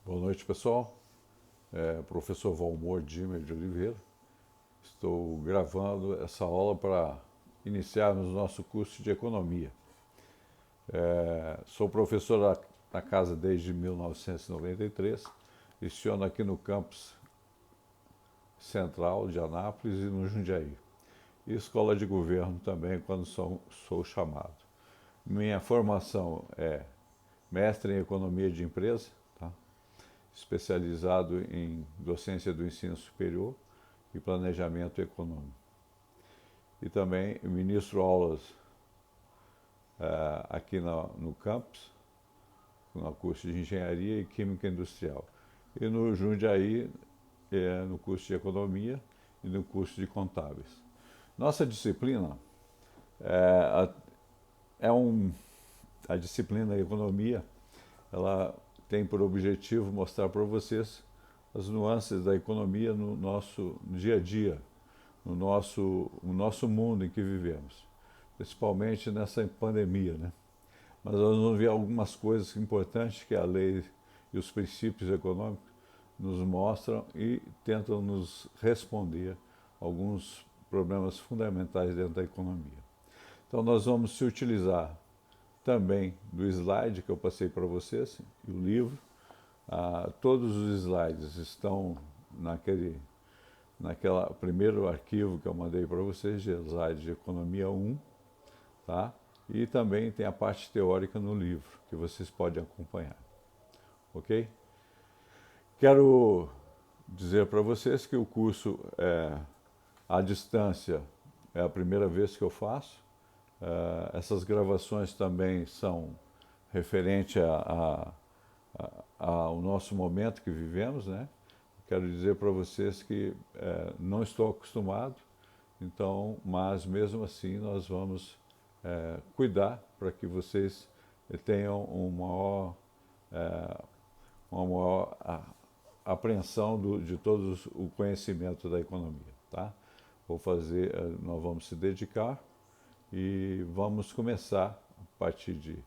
Boa noite, pessoal. Professor Valmor Dimer de Oliveira. Estou gravando essa aula para iniciarmos o nosso curso de Economia. Sou professor da casa desde 1993. Leciono aqui no campus central de Anápolis e no Jundiaí. E escola de governo também, quando sou chamado. Minha formação é mestre em Economia de Empresa, tá? Especializado em docência do ensino superior e planejamento econômico. E também ministro aulas aqui no campus, no curso de Engenharia e Química Industrial. E no Jundiaí, no curso de Economia e no curso de Contábeis. Nossa disciplina a disciplina Economia, ela tem por objetivo mostrar para vocês as nuances da economia no nosso dia a dia, no nosso mundo em que vivemos, principalmente nessa pandemia, né? Mas nós vamos ver algumas coisas importantes que a lei e os princípios econômicos nos mostram e tentam nos responder alguns problemas fundamentais dentro da economia. Então nós vamos se utilizar também do slide que eu passei para vocês, e o livro. Todos os slides estão naquela primeiro arquivo que eu mandei para vocês, de slide de Economia 1, tá? E também tem a parte teórica no livro, que vocês podem acompanhar, ok? Quero dizer para vocês que o curso à distância é a primeira vez que eu faço. Essas gravações também são referentes ao nosso momento que vivemos, né? Quero dizer para vocês que não estou acostumado, então, mas mesmo assim nós vamos cuidar para que vocês tenham uma maior apreensão de todo o conhecimento da economia, tá? Nós vamos se dedicar e vamos começar a partir de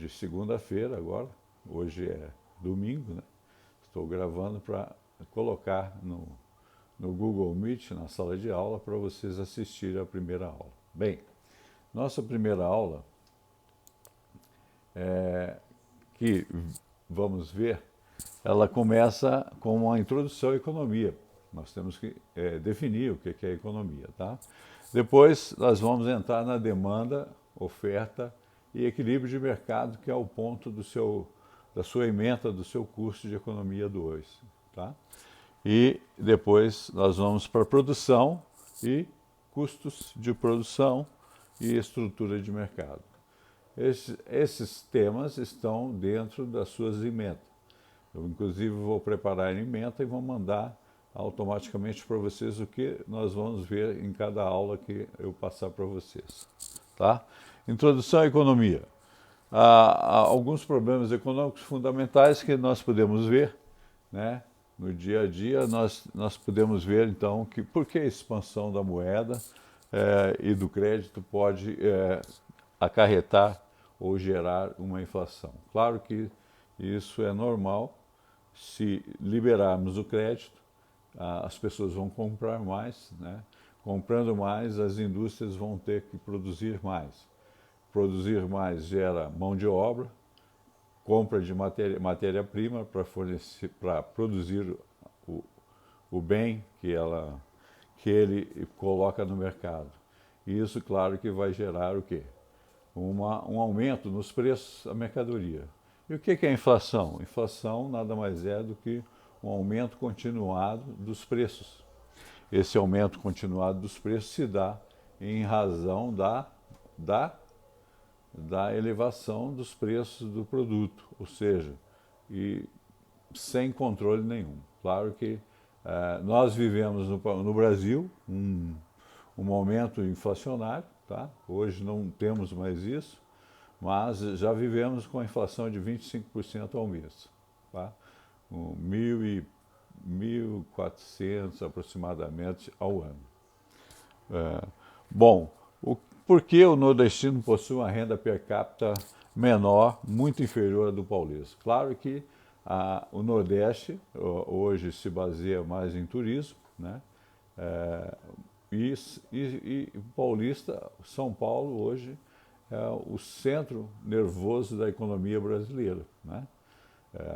segunda-feira agora. Hoje é domingo, né? Estou gravando para colocar no Google Meet, na sala de aula, para vocês assistirem a primeira aula. Bem, nossa primeira aula, que vamos ver, ela começa com uma introdução à economia. Nós temos que definir o que é economia, tá? Depois nós vamos entrar na demanda, oferta e equilíbrio de mercado, que é o ponto da sua ementa do seu curso de Economia 2, tá? E depois nós vamos para produção e custos de produção e estrutura de mercado. Esses temas estão dentro das suas ementas. Eu, inclusive, vou preparar a ementa e vou mandar automaticamente para vocês o que nós vamos ver em cada aula que eu passar para vocês, tá? Introdução à economia. Há alguns problemas econômicos fundamentais que nós podemos ver, né? No dia a dia nós podemos ver então que por que a expansão da moeda e do crédito pode acarretar ou gerar uma inflação. Claro que isso é normal. Se liberarmos o crédito, as pessoas vão comprar mais, né? Comprando mais, as indústrias vão ter que produzir mais. Produzir mais gera mão de obra, compra de matéria-prima para produzir o bem que ele coloca no mercado. E isso, claro, que vai gerar o quê? Um aumento nos preços da mercadoria. E o que é inflação? Inflação nada mais é do que um aumento continuado dos preços. Esse aumento continuado dos preços se dá em razão da elevação dos preços do produto, ou seja, e sem controle nenhum. Claro que nós vivemos no Brasil um momento inflacionário, tá? Hoje não temos mais isso, mas já vivemos com a inflação de 25% ao mês, tá? 1.400 aproximadamente ao ano. Bom, por que o nordestino possui uma renda per capita menor, muito inferior à do paulista? Claro que O Nordeste hoje se baseia mais em turismo, né? É, e Paulista, São Paulo hoje é o centro nervoso da economia brasileira, né?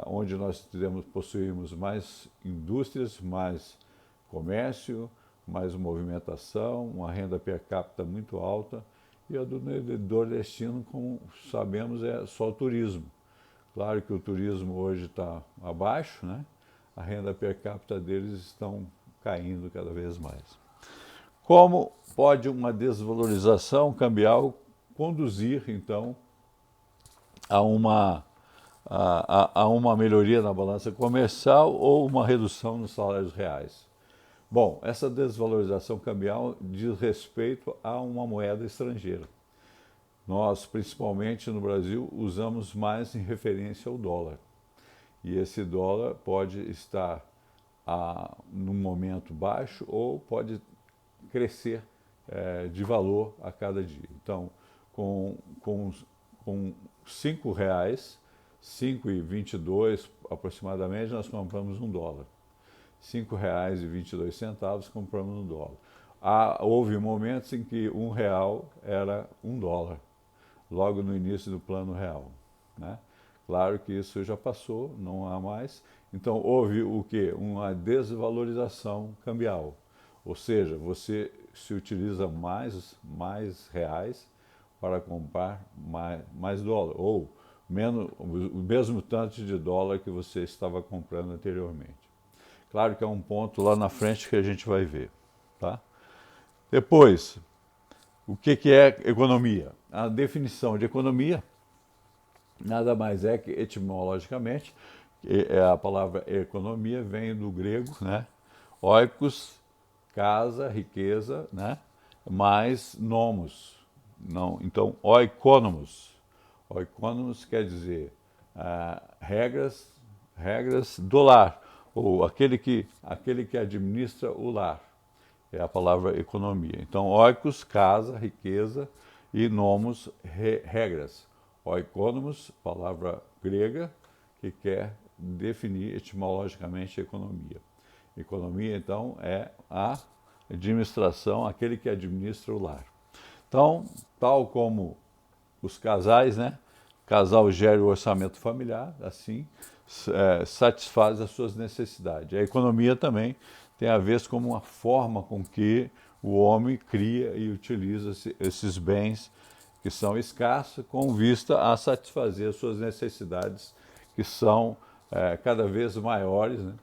Onde nós possuímos mais indústrias, mais comércio, mais movimentação, uma renda per capita muito alta, e a do nordestino, como sabemos, é só o turismo. Claro que o turismo hoje está abaixo, né? A renda per capita deles estão caindo cada vez mais. Como pode uma desvalorização cambial conduzir, então, a uma melhoria na balança comercial ou uma redução nos salários reais? Bom, essa desvalorização cambial diz respeito a uma moeda estrangeira. Nós, principalmente no Brasil, usamos mais em referência ao dólar. E esse dólar pode estar num momento baixo ou pode crescer de valor a cada dia. Então, com R$ 5,22 aproximadamente, nós compramos um dólar. R$ 5,22 compramos um dólar. Houve momentos em que R$ 1 era $1, logo no início do Plano Real, né? Claro que isso já passou, não há mais. Então houve o quê? Uma desvalorização cambial. Ou seja, você se utiliza mais reais para comprar mais dólar, ou menos, o mesmo tanto de dólar que você estava comprando anteriormente. Claro que é um ponto lá na frente que a gente vai ver, tá? Depois, o que é economia? A definição de economia nada mais é que, etimologicamente, a palavra economia vem do grego, né? Oikos, casa, riqueza, né? Mais nomos. Não, então, oikonomos. Oikonomos quer dizer regras do lar, ou aquele que administra o lar. É a palavra economia. Então, oikos, casa, riqueza, e nomos, regras. Oikonomos, palavra grega, que quer definir etimologicamente a economia. Economia, então, é a administração, aquele que administra o lar. Então, tal como os casais, né? O casal gera o orçamento familiar, assim, satisfaz as suas necessidades. A economia também tem a ver com uma forma com que o homem cria e utiliza esses bens que são escassos, com vista a satisfazer as suas necessidades, que são cada vez maiores, né?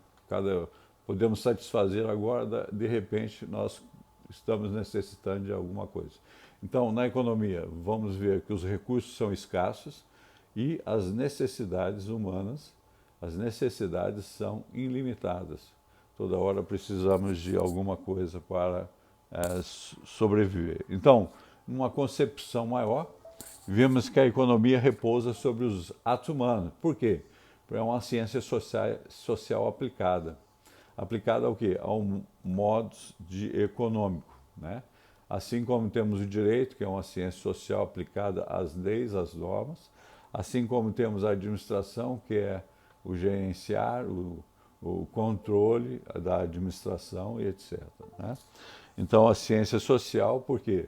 Podemos satisfazer agora, de repente, nós estamos necessitando de alguma coisa. Então, na economia, vamos ver que os recursos são escassos e as necessidades humanas, as necessidades são ilimitadas. Toda hora precisamos de alguma coisa para sobreviver. Então, numa concepção maior, vimos que a economia repousa sobre os atos humanos. Por quê? Porque é uma ciência social aplicada. Aplicada ao quê? Ao modo econômico, né? Assim como temos o direito, que é uma ciência social aplicada às leis, às normas, assim como temos a administração, que é o gerenciar, o controle da administração e etc, né? Então, a ciência social, por quê?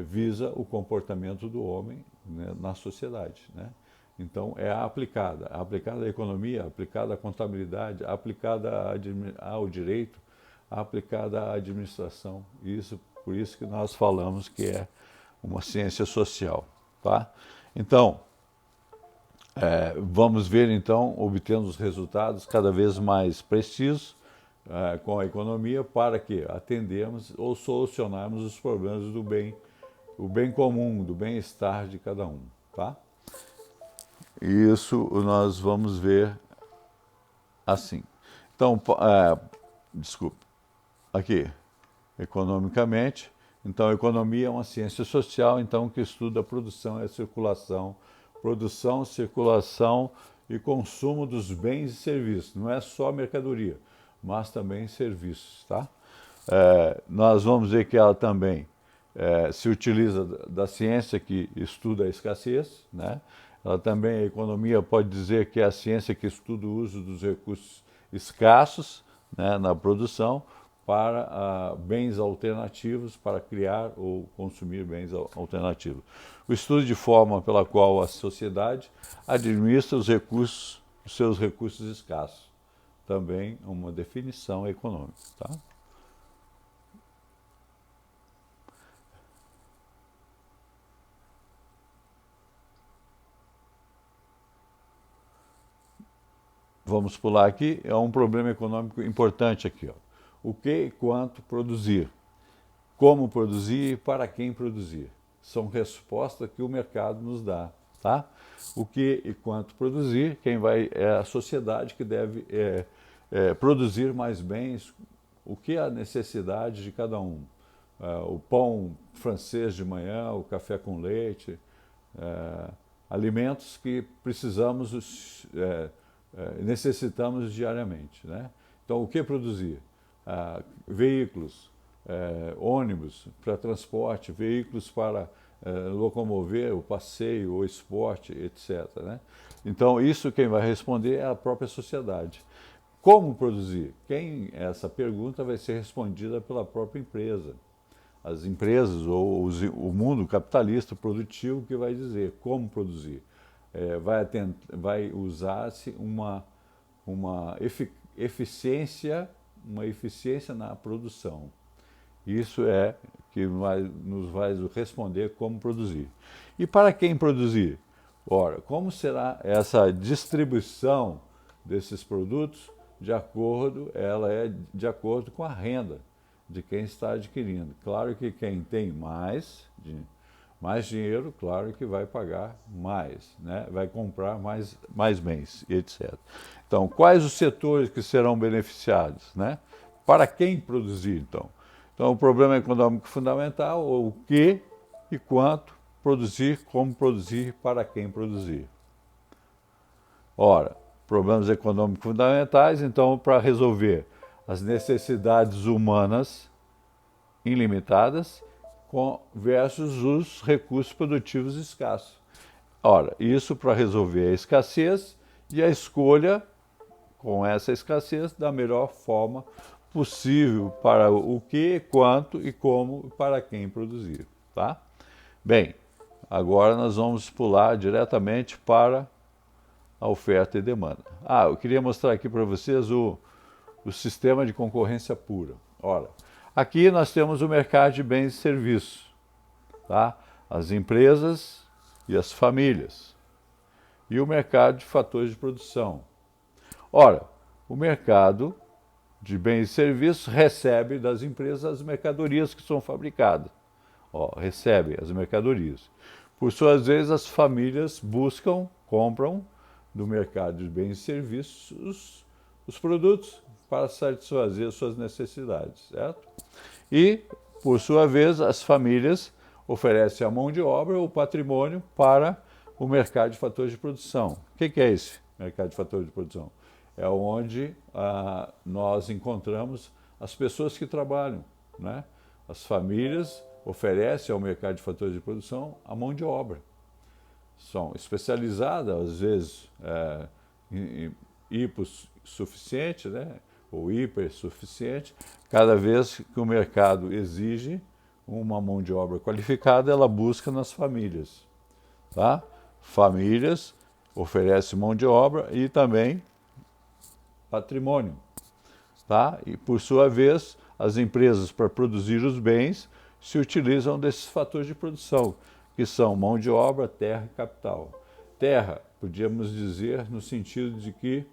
Visa o comportamento do homem, né, na sociedade, né? Então, é aplicada à economia, aplicada à contabilidade, aplicada ao direito, aplicada à administração. Por isso que nós falamos que é uma ciência social, tá? Então, vamos ver, então, obtendo os resultados cada vez mais precisos com a economia para que atendemos ou solucionarmos os problemas do bem, o bem comum, do bem-estar de cada um, tá? E isso nós vamos ver assim. Então, desculpe, aqui, economicamente. Então, a economia é uma ciência social, então, que estuda a produção e a circulação, e consumo dos bens e serviços. Não é só mercadoria, mas também serviços, tá? Nós vamos ver que ela também se utiliza da ciência que estuda a escassez, né? Ela também, a economia pode dizer que é a ciência que estuda o uso dos recursos escassos, né, na produção para bens alternativos, para criar ou consumir bens alternativos. O estudo de forma pela qual a sociedade administra os recursos, os seus recursos escassos. Também uma definição econômica. Tá? Vamos pular aqui, é um problema econômico importante aqui. Ó. O que e quanto produzir? Como produzir e para quem produzir? São respostas que o mercado nos dá. Tá? O que e quanto produzir, quem vai é a sociedade que deve produzir mais bens, o que é a necessidade de cada um. O pão francês de manhã, o café com leite, alimentos que precisamos, necessitamos diariamente. Né? Então, o que produzir? Veículos, ônibus para transporte, veículos para locomover, o passeio, o esporte, etc. Né? Então, isso quem vai responder é a própria sociedade. Como produzir? Essa pergunta vai ser respondida pela própria empresa. As empresas ou o mundo capitalista produtivo que vai dizer como produzir. Vai usar-se uma eficiência na produção. Isso é que nos vai responder como produzir. E para quem produzir? Ora, como será essa distribuição desses produtos? Ela é de acordo com a renda de quem está adquirindo. Claro que quem tem mais dinheiro, claro que vai pagar mais, né? Vai comprar mais bens, etc. Então, quais os setores que serão beneficiados? Né? Para quem produzir, então? Então, o problema econômico fundamental, o que e quanto produzir, como produzir, para quem produzir. Ora, problemas econômicos fundamentais, então, para resolver as necessidades humanas ilimitadas versus os recursos produtivos escassos. Ora, isso para resolver a escassez e a escolha, com essa escassez, da melhor forma possível para o que, quanto e como e para quem produzir. Tá? Bem, agora nós vamos pular diretamente para a oferta e demanda. Eu queria mostrar aqui para vocês o sistema de concorrência pura. Ora, aqui nós temos o mercado de bens e serviços, tá? As empresas e as famílias, e o mercado de fatores de produção. Ora, o mercado de bens e serviços recebe das empresas as mercadorias que são fabricadas. Recebe as mercadorias. Por suas vezes, as famílias compram do mercado de bens e serviços os produtos para satisfazer suas necessidades, certo? E, por sua vez, as famílias oferecem a mão de obra ou patrimônio para o mercado de fatores de produção. O que é esse mercado de fatores de produção? É onde nós encontramos as pessoas que trabalham, né? As famílias oferecem ao mercado de fatores de produção a mão de obra. São especializadas, às vezes, hipossuficiente, né? Ou hipersuficiente. Cada vez que o mercado exige uma mão de obra qualificada, ela busca nas famílias. Tá? Famílias oferecem mão de obra e também patrimônio. Tá? E, por sua vez, as empresas, para produzir os bens, se utilizam desses fatores de produção, que são mão de obra, terra e capital. Terra, podíamos dizer no sentido de que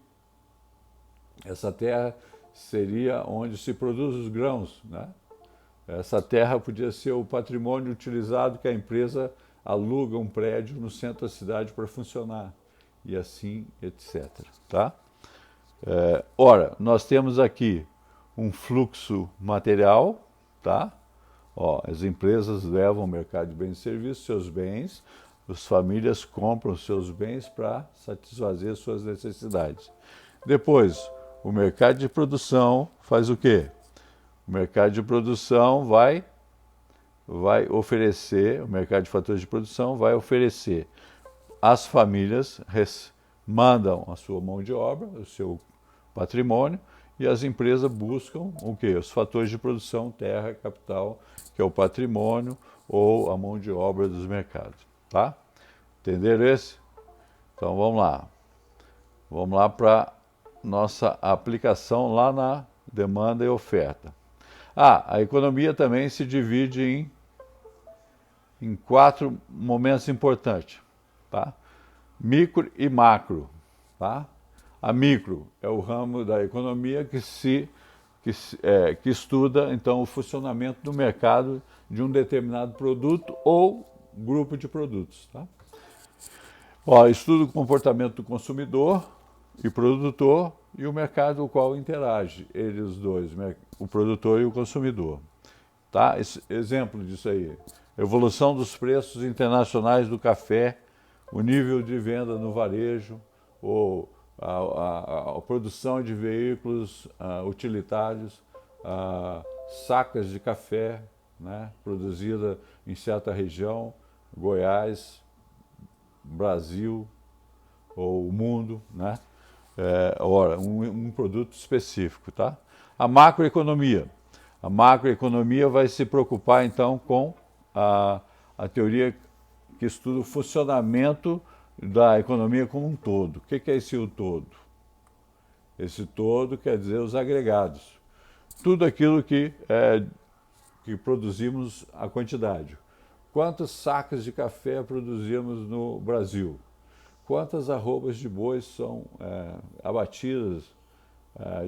essa terra seria onde se produz os grãos, né? Essa terra podia ser o patrimônio utilizado que a empresa aluga um prédio no centro da cidade para funcionar, e assim, etc. Tá? Ora, nós temos aqui um fluxo material, tá? As empresas levam ao mercado de bens e serviços seus bens, as famílias compram seus bens para satisfazer suas necessidades. Depois, o mercado de produção faz o quê? O mercado de produção vai oferecer, o mercado de fatores de produção vai oferecer as famílias mandam a sua mão de obra, o seu patrimônio, e as empresas buscam o quê? Os fatores de produção, terra, capital, que é o patrimônio ou a mão de obra dos mercados. Tá? Entenderam esse? Então vamos lá. Vamos lá para nossa aplicação lá na demanda e oferta. A economia também se divide em 4 momentos importantes, tá? Micro e macro, tá? A micro é o ramo da economia que estuda então o funcionamento do mercado de um determinado produto ou grupo de produtos, tá? Estuda o comportamento do consumidor e produtor e o mercado com o qual interage, eles os dois, o produtor e o consumidor. Tá? Exemplo disso aí, evolução dos preços internacionais do café, o nível de venda no varejo, ou a produção de veículos utilitários, sacas de café, né, produzida em certa região, Goiás, Brasil ou o mundo, né? Um produto específico, tá? A macroeconomia. A macroeconomia vai se preocupar, então, com a teoria que estuda o funcionamento da economia como um todo. O que é esse o todo? Esse todo quer dizer os agregados. Tudo aquilo que produzimos a quantidade. Quantas sacas de café produzimos no Brasil? Quantas arrobas de bois são abatidas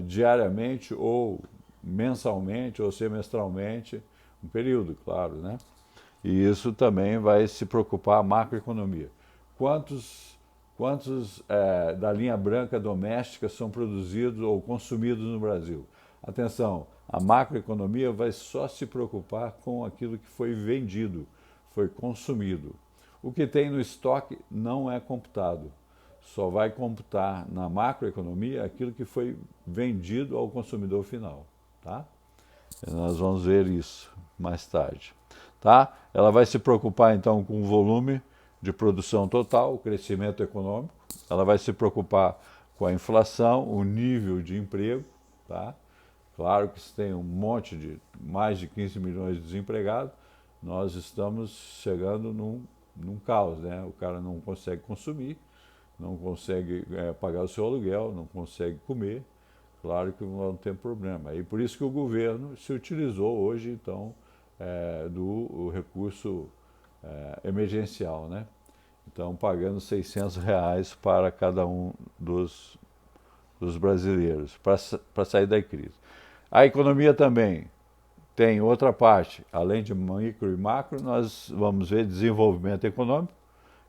diariamente ou mensalmente ou semestralmente, um período, claro, né? E isso também vai se preocupar a macroeconomia. Quantos da linha branca doméstica são produzidos ou consumidos no Brasil? Atenção, a macroeconomia vai só se preocupar com aquilo que foi vendido, foi consumido. O que tem no estoque não é computado. Só vai computar na macroeconomia aquilo que foi vendido ao consumidor final. Tá? Nós vamos ver isso mais tarde. Tá? Ela vai se preocupar então com o volume de produção total, o crescimento econômico. Ela vai se preocupar com a inflação, o nível de emprego. Tá? Claro que se tem um monte de mais de 15 milhões de desempregados, nós estamos chegando num caos, né? O cara não consegue consumir, não consegue pagar o seu aluguel, não consegue comer. Claro que não tem problema. E por isso que o governo se utilizou hoje, então, do recurso emergencial, né? Então, pagando R$ 600 para cada um dos brasileiros, para sair da crise. A economia também tem outra parte, além de micro e macro, nós vamos ver desenvolvimento econômico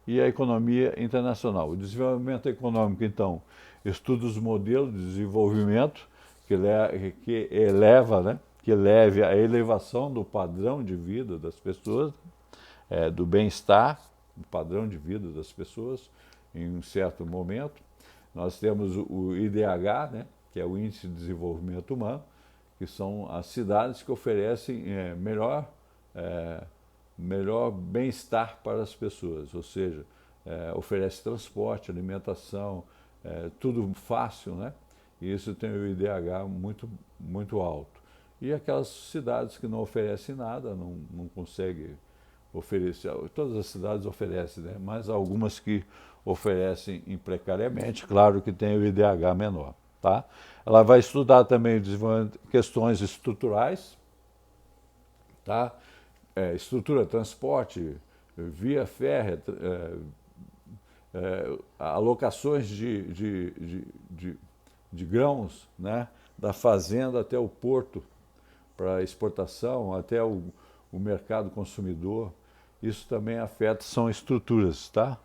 e a economia internacional. O desenvolvimento econômico, então, estuda os modelos de desenvolvimento que eleva, né, que leve à elevação do padrão de vida das pessoas, do bem-estar, do padrão de vida das pessoas em um certo momento. Nós temos o IDH, né, que é o Índice de Desenvolvimento Humano, que são as cidades que oferecem melhor bem-estar para as pessoas, ou seja, oferece transporte, alimentação, tudo fácil, né? E isso tem o IDH muito, muito alto. E aquelas cidades que não oferecem nada, não conseguem oferecer, todas as cidades oferecem, né? Mas algumas que oferecem precariamente, claro que tem o IDH menor. Tá? Ela vai estudar também questões estruturais, tá? Estrutura, transporte, via férrea, alocações de grãos, né? Da fazenda até o porto para exportação, até o mercado consumidor. Isso também afeta, são estruturas, tá?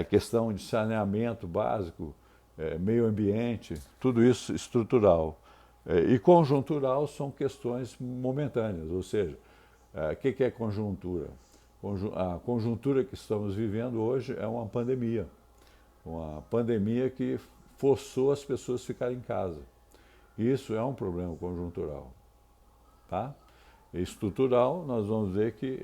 Questão de saneamento básico, meio ambiente, tudo isso estrutural. E conjuntural são questões momentâneas, ou seja, o que é conjuntura? A conjuntura que estamos vivendo hoje é uma pandemia que forçou as pessoas a ficarem em casa. Isso é um problema conjuntural. Tá? Estrutural, nós vamos ver que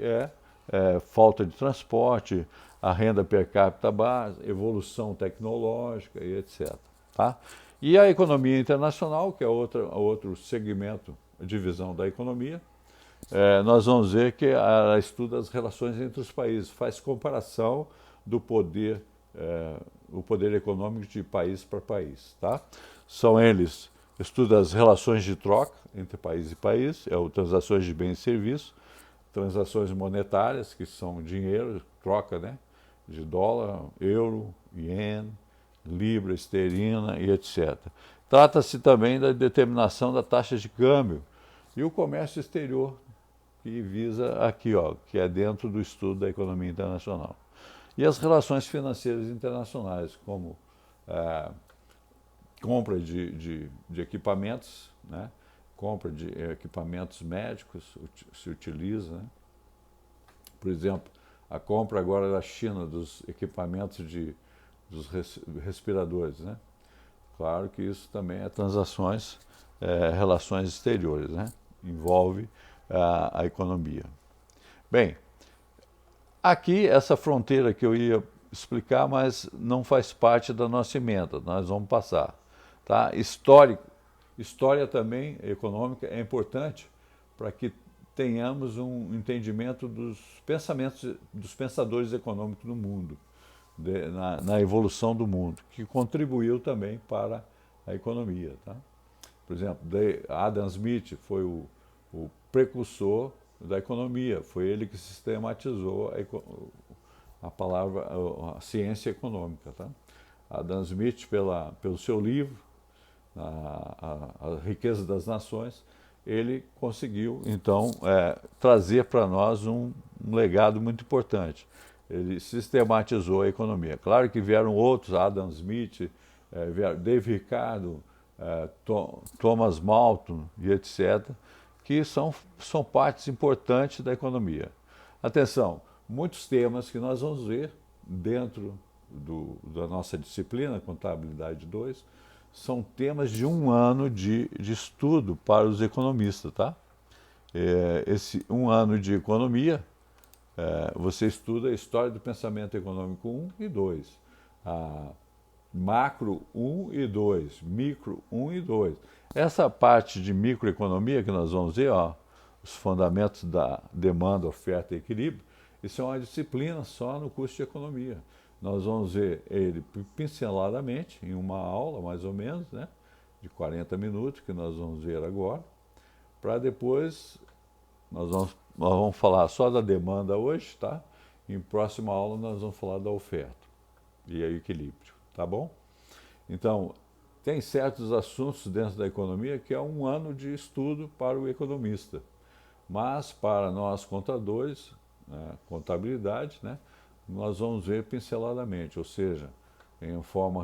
falta de transporte, a renda per capita baixa, evolução tecnológica e etc. Tá? E a economia internacional, que é outro segmento, divisão da economia, nós vamos ver que ela estuda as relações entre os países, faz comparação do poder, o poder econômico de país para país. Tá? São eles, estuda as relações de troca entre país e país, transações de bens e serviços, transações monetárias, que são dinheiro, troca, né, de dólar, euro, iene, libra esterlina e etc. Trata-se também da determinação da taxa de câmbio e o comércio exterior, que visa aqui, que é dentro do estudo da economia internacional. E as relações financeiras internacionais, como compra de equipamentos, né? Compra de equipamentos médicos se utiliza, né? Por exemplo, a compra agora da China dos equipamentos dos respiradores, né? Claro que isso também é transações, relações exteriores, né? Envolve a economia. Bem, aqui essa fronteira que eu ia explicar, mas não faz parte da nossa emenda, nós vamos passar. Tá? História também econômica é importante para que tenhamos um entendimento dos pensamentos dos pensadores econômicos do mundo, na evolução do mundo, que contribuiu também para a economia. Tá? Por exemplo, Adam Smith foi o precursor da economia, foi ele que sistematizou a palavra, a ciência econômica. Tá? Adam Smith, pelo seu livro, a Riqueza das Nações, ele conseguiu, então, trazer para nós um legado muito importante. Ele sistematizou a economia. Claro que vieram outros, Adam Smith, Dave Ricardo, Thomas Malthus e etc., que são partes importantes da economia. Atenção, muitos temas que nós vamos ver dentro da nossa disciplina, Contabilidade 2, são temas de um ano de estudo para os economistas, tá? Esse um ano de economia, você estuda a história do pensamento econômico 1 e 2, a macro 1 e 2, micro 1 e 2. Essa parte de microeconomia que nós vamos ver, os fundamentos da demanda, oferta e equilíbrio, isso é uma disciplina só no curso de economia. Nós vamos ver ele pinceladamente, em uma aula, mais ou menos, né, de 40 minutos, que nós vamos ver agora, para depois, nós vamos falar só da demanda hoje, tá? Em próxima aula nós vamos falar da oferta e o equilíbrio, tá bom? Então, tem certos assuntos dentro da economia que é um ano de estudo para o economista, mas para nós contadores, contabilidade, né, nós vamos ver pinceladamente, ou seja, em forma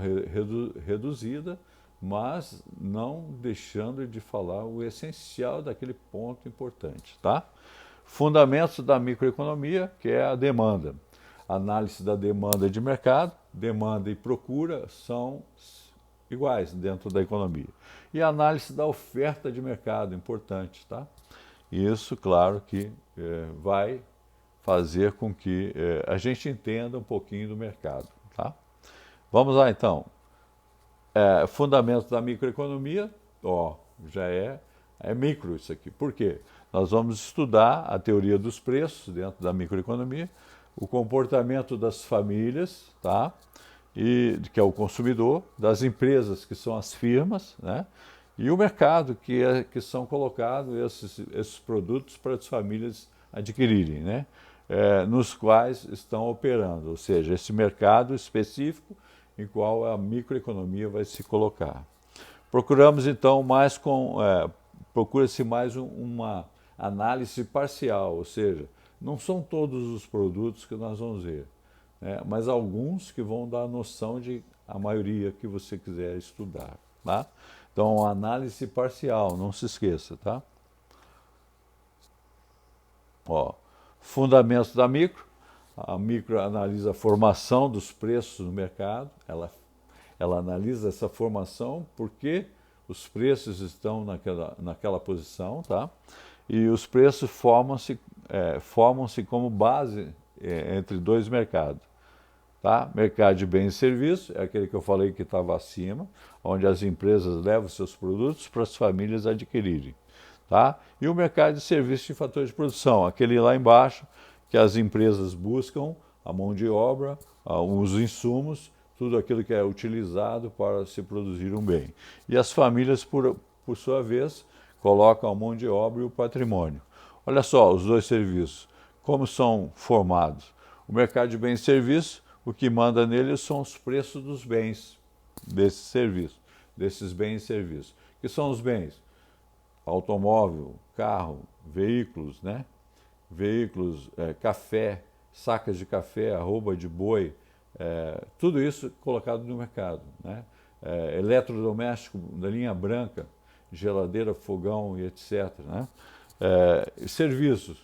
reduzida, mas não deixando de falar o essencial daquele ponto importante, tá? Fundamentos da microeconomia, que é a demanda. Análise da demanda de mercado, demanda e procura são iguais dentro da economia. E a análise da oferta de mercado, importante, tá? Isso, claro, que vai fazer com que a gente entenda um pouquinho do mercado. Tá? Vamos lá, então. Fundamentos da microeconomia, já é micro isso aqui. Por quê? Nós vamos estudar a teoria dos preços dentro da microeconomia, o comportamento das famílias, tá? Que é o consumidor, das empresas, que são as firmas, né? E o mercado, que são colocados esses produtos para as famílias adquirirem, né? Nos quais estão operando, ou seja, esse mercado específico em qual a microeconomia vai se colocar. Procuramos então procura-se mais uma análise parcial, ou seja, não são todos os produtos que nós vamos ver, né, mas alguns que vão dar a noção de a maioria que você quiser estudar, tá? Então, análise parcial, não se esqueça, tá? Fundamentos da micro. A micro analisa a formação dos preços no mercado, ela analisa essa formação, porque os preços estão naquela posição, tá? E os preços formam-se formam-se como base entre dois mercados. Tá? Mercado de bens e serviços, é aquele que eu falei que estava acima, onde as empresas levam seus produtos para as famílias adquirirem. Tá? E o mercado de serviços e fatores de produção, aquele lá embaixo, que as empresas buscam a mão de obra, os insumos, tudo aquilo que é utilizado para se produzir um bem. E as famílias, por sua vez, colocam a mão de obra e o patrimônio. Olha só, os dois serviços, como são formados. O mercado de bens e serviços, o que manda nele são os preços dos bens, desses serviços, desses bens e serviços. Que são os bens? Automóvel, carro, veículos, né? Veículos, café, sacas de café, arroba de boi, tudo isso colocado no mercado, né? Eletrodoméstico da linha branca, geladeira, fogão e etc. Né? Serviços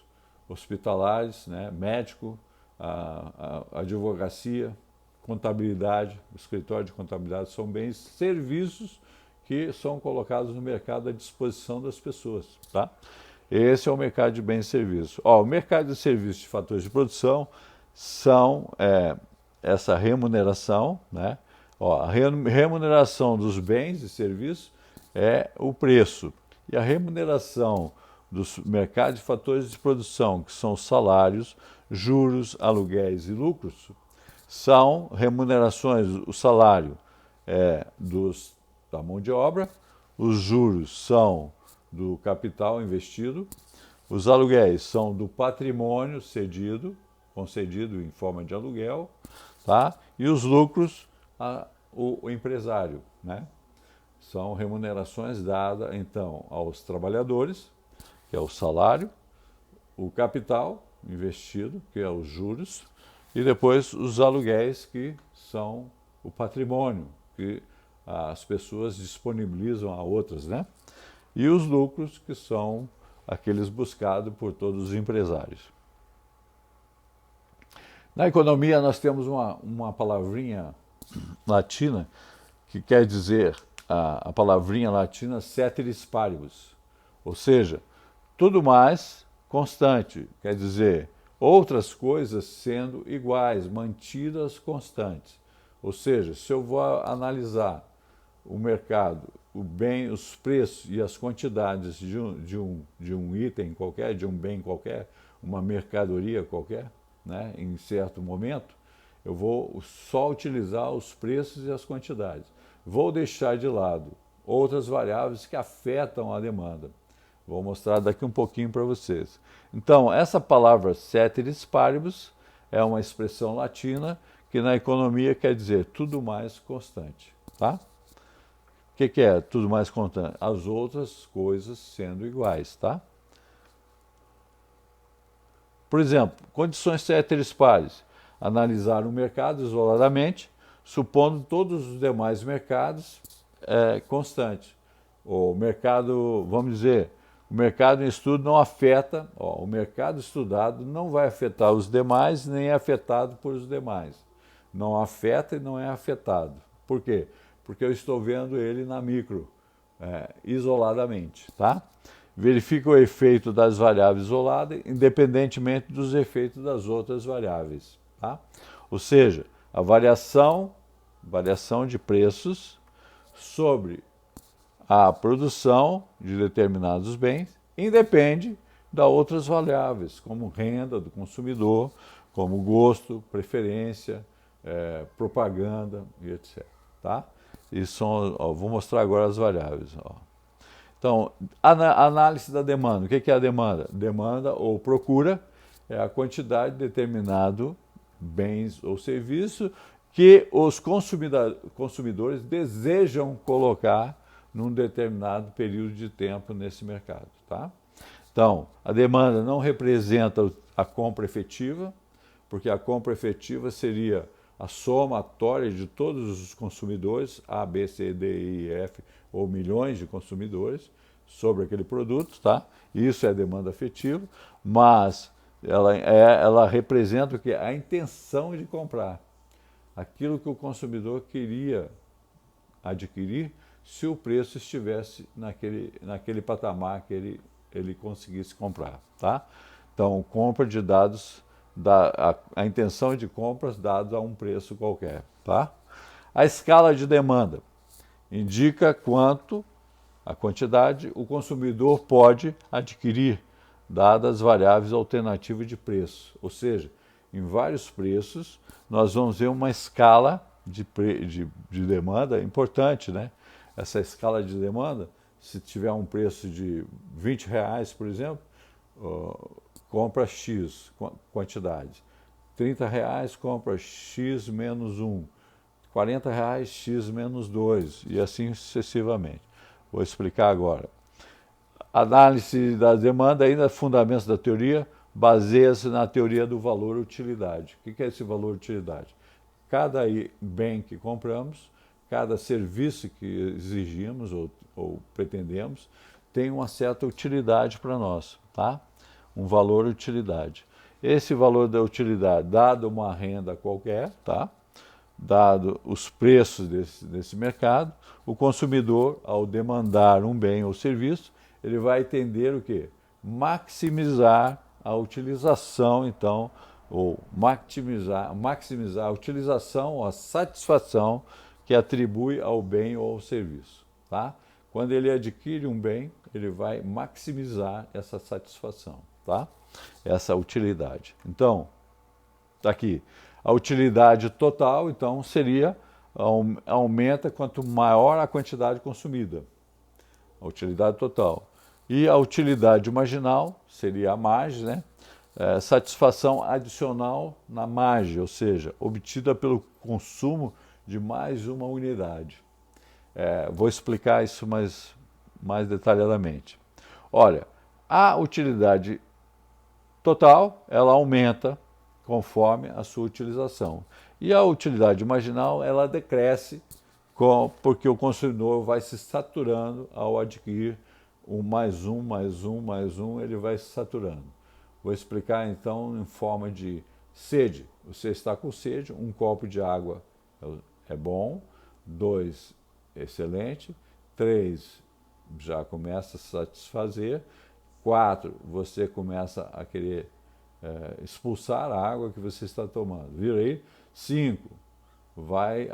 hospitalares, né? Médico, a advocacia, contabilidade, o escritório de contabilidade são bens, serviços que são colocados no mercado à disposição das pessoas. Tá? Esse é o mercado de bens e serviços. O mercado de serviços de fatores de produção são essa remuneração, né? A remuneração dos bens e serviços é o preço. E a remuneração dos mercados de fatores de produção, que são os salários, juros, aluguéis e lucros, são remunerações, o salário da mão de obra, os juros são do capital investido, os aluguéis são do patrimônio concedido em forma de aluguel, tá? E os lucros, o empresário, né? São remunerações dadas, então, aos trabalhadores, que é o salário, o capital investido, que é os juros, e depois os aluguéis, que são o patrimônio, que as pessoas disponibilizam a outras, né? E os lucros, que são aqueles buscados por todos os empresários. Na economia, nós temos uma palavrinha latina que quer dizer, a palavrinha latina ceteris paribus, ou seja, tudo mais constante, quer dizer, outras coisas sendo iguais, mantidas constantes. Ou seja, se eu vou analisar o mercado, o bem, os preços e as quantidades de um item qualquer, de um bem qualquer, uma mercadoria qualquer, né, em certo momento, eu vou só utilizar os preços e as quantidades. Vou deixar de lado outras variáveis que afetam a demanda. Vou mostrar daqui um pouquinho para vocês. Então, essa palavra ceteris paribus é uma expressão latina que na economia quer dizer tudo mais constante. Tá? O que é tudo mais constante? As outras coisas sendo iguais. Tá? Por exemplo, condições ceteris paribus. Analisar o mercado isoladamente, supondo todos os demais mercados constantes. O mercado, vamos dizer, o mercado em estudo não afeta, o mercado estudado não vai afetar os demais, nem é afetado por os demais. Não afeta e não é afetado. Por quê? Porque eu estou vendo ele na micro, isoladamente. Tá? Verifica o efeito das variáveis isoladas, independentemente dos efeitos das outras variáveis. Tá? Ou seja, a variação de preços sobre a produção de determinados bens independe das outras variáveis, como renda do consumidor, como gosto, preferência, propaganda e etc. Tá? Vou mostrar agora as variáveis. Então, análise da demanda. O que é a demanda? Demanda ou procura é a quantidade de determinado bens ou serviço que os consumidores desejam colocar num determinado período de tempo nesse mercado. Tá? Então, a demanda não representa a compra efetiva, porque a compra efetiva seria a somatória de todos os consumidores, A, B, C, D, E, F, ou milhões de consumidores, sobre aquele produto. Tá? Isso é demanda afetiva, mas ela representa o quê? A intenção de comprar. Aquilo que o consumidor queria adquirir se o preço estivesse naquele patamar que ele conseguisse comprar. Tá? Então, compra de dados, a intenção de compras dados a um preço qualquer. Tá? A escala de demanda indica quanto, a quantidade, o consumidor pode adquirir, dadas as variáveis alternativas de preço. Ou seja, em vários preços, nós vamos ver uma escala de demanda importante, né? Essa escala de demanda, se tiver um preço de R$ 20, por exemplo, compra X quantidade. R$ 30 compra X menos 1. R$ 40 X menos 2 e assim sucessivamente. Vou explicar agora. Análise da demanda, ainda fundamentos da teoria, baseia-se na teoria do valor-utilidade. O que é esse valor-utilidade? Cada bem que compramos, cada serviço que exigimos ou pretendemos, tem uma certa utilidade para nós, tá? Um valor-utilidade. Esse valor da utilidade, dado uma renda qualquer, tá? Dado os preços desse mercado, o consumidor, ao demandar um bem ou serviço, ele vai entender o quê? Maximizar a utilização, então, ou maximizar a utilização ou a satisfação que atribui ao bem ou ao serviço. Tá? Quando ele adquire um bem, ele vai maximizar essa satisfação, tá? Essa utilidade. Então, está aqui. A utilidade total, então, aumenta quanto maior a quantidade consumida. A utilidade total. E a utilidade marginal, seria a margem, né? Satisfação adicional na margem, ou seja, obtida pelo consumo de mais uma unidade. Vou explicar isso mais detalhadamente. Olha, a utilidade total, ela aumenta conforme a sua utilização. E a utilidade marginal, ela decresce porque o consumidor vai se saturando ao adquirir mais um, ele vai se saturando. Vou explicar então em forma de sede. Você está com sede, um copo de água é bom, 2, excelente, 3, já começa a satisfazer, 4, você começa a querer expulsar a água que você está tomando. Vira aí, 5, vai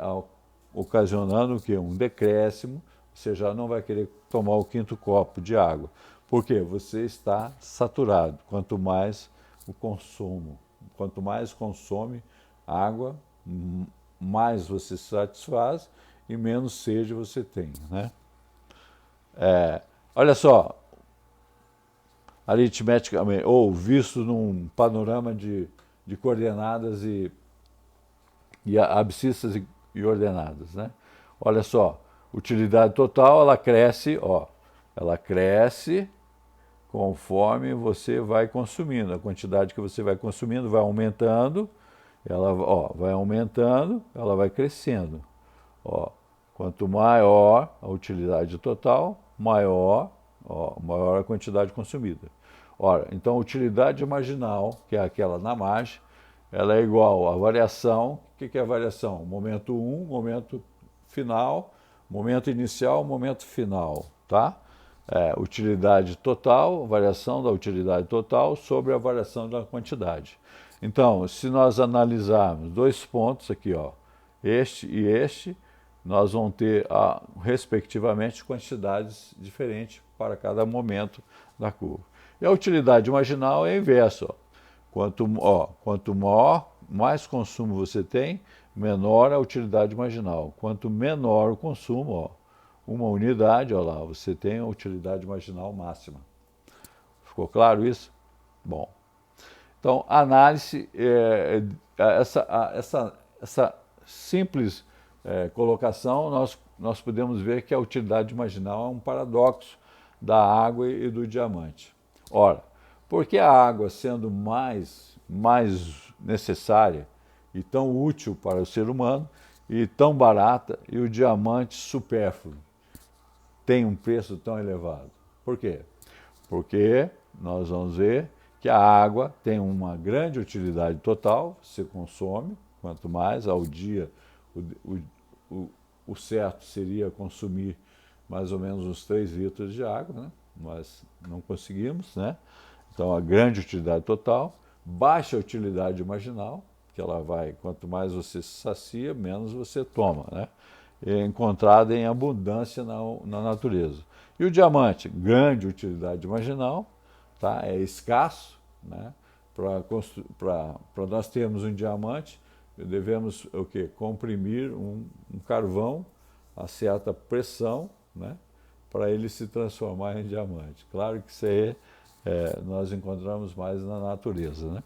ocasionando o quê? Um decréscimo, você já não vai querer tomar o 5º copo de água. Por quê? Você está saturado. Quanto mais consome água, mais você satisfaz e menos sede você tem, né? Olha só, aritmeticamente, ou visto num panorama de coordenadas e abscissas e ordenadas, né? Olha só, utilidade total, ela cresce conforme você vai consumindo. A quantidade que você vai consumindo vai aumentando, ela vai crescendo. Quanto maior a utilidade total, maior a quantidade consumida. Ora, então a utilidade marginal, que é aquela na margem, ela é igual à variação. O que é a variação? Momento 1, momento final, momento inicial, momento final, tá? Utilidade total, variação da utilidade total sobre a variação da quantidade. Então, se nós analisarmos 2 pontos aqui, este e este, nós vamos ter, respectivamente, quantidades diferentes para cada momento da curva. E a utilidade marginal é a inversa. Quanto mais consumo você tem, menor a utilidade marginal. Quanto menor o consumo, uma unidade, você tem a utilidade marginal máxima. Ficou claro isso? Bom. Então, a análise, essa simples colocação, nós podemos ver que a utilidade marginal é um paradoxo da água e do diamante. Ora, porque a água, sendo mais necessária e tão útil para o ser humano, e tão barata, e o diamante supérfluo tem um preço tão elevado? Por quê? Porque nós vamos ver que a água tem uma grande utilidade total, se consome, quanto mais ao dia, o certo seria consumir mais ou menos uns 3 litros de água, né? Nós não conseguimos, né? Então, a grande utilidade total, baixa utilidade marginal, que ela vai, quanto mais você se sacia, menos você toma, né? É encontrada em abundância na natureza. E o diamante, grande utilidade marginal, tá? É escasso, né? Para nós termos um diamante, devemos o quê? Comprimir um carvão a certa pressão, né? Para ele se transformar em diamante. Claro que isso aí nós encontramos mais na natureza, né?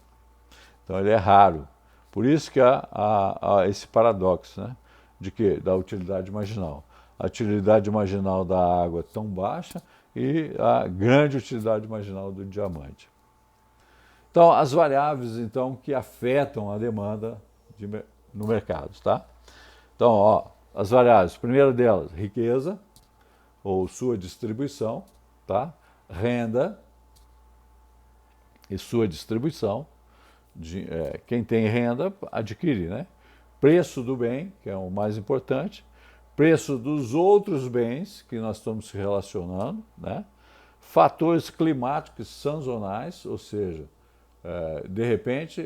Então ele é raro. Por isso que há esse paradoxo, né? De que? Da utilidade marginal. A utilidade marginal da água é tão baixa e a grande utilidade marginal do diamante. Então, as variáveis então, que afetam a demanda no mercado, tá? Então, ó, as variáveis, primeira delas, riqueza, ou sua distribuição, tá? Renda e sua distribuição. Quem tem renda adquire, né? Preço do bem, que é o mais importante, preço dos outros bens que nós estamos se relacionando, né? Fatores climáticos sazonais, ou seja, de repente